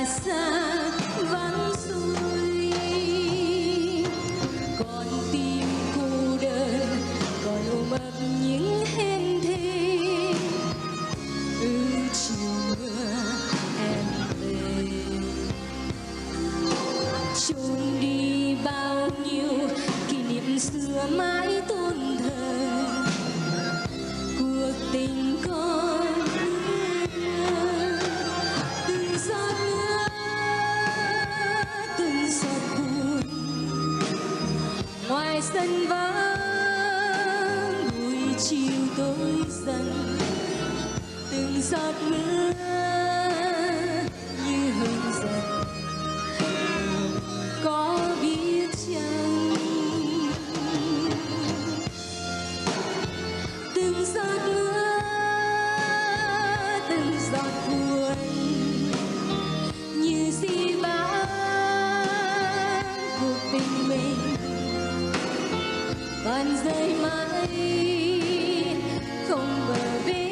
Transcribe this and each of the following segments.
xa vắng xuôi, con tim cô đơn còn ôm ấp những hên thê. Chiều mưa em về, trốn đi bao nhiêu kỷ niệm xưa mãi tôn thờ. Cuộc tình con từng giọt mưa, từng giọt buồn ngoài sân vắng buổi chiều tối dần. Từng giọt mưa như hừng dần, có biết chăng từng giọt mưa, từng giọt buồn như di vãng cuộc tình mình còn rơi mãi không bờ bến.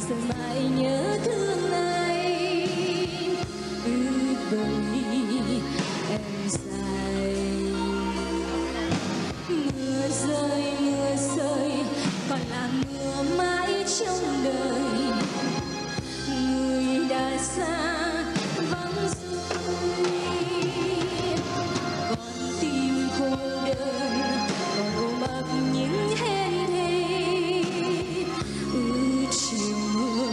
Giờ mãi nhớ thương ai bởi em dài. Mưa rơi còn là mưa mãi trong đời. Người đã xa vắng xuôi, con tim cô đơn còn ôm ấp những hên thê. Chiều mưa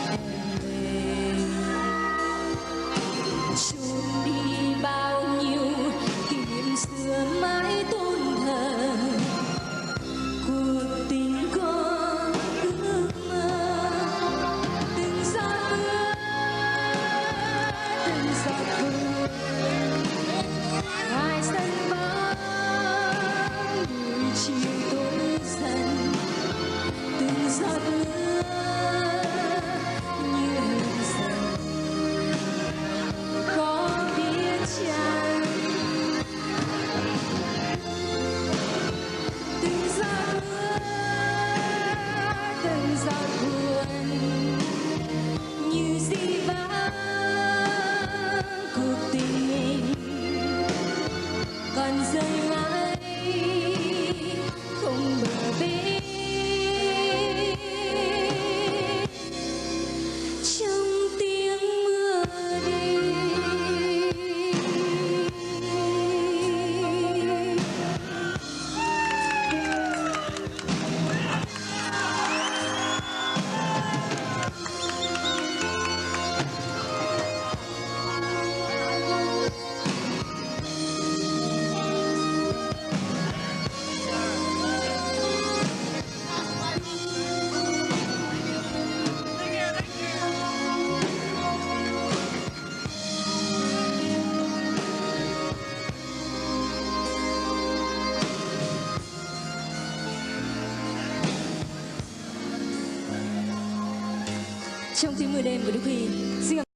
em về, trốn đi bao nhiêu kỷ niệm xưa mãi tôn thờ. Cuộc tình con ước mơ, từng giọt mưa, từng giọt buồn ngoài sân vắng buổi chiều tối dần. Từng giọt mưa như hừng dần, có biết chăng từng giọt mưa, từng giọt buồn như di vãng cuộc tình mình còn rơi mãi không bờ bến. Trong tiếng mưa đêm của Đức Huy.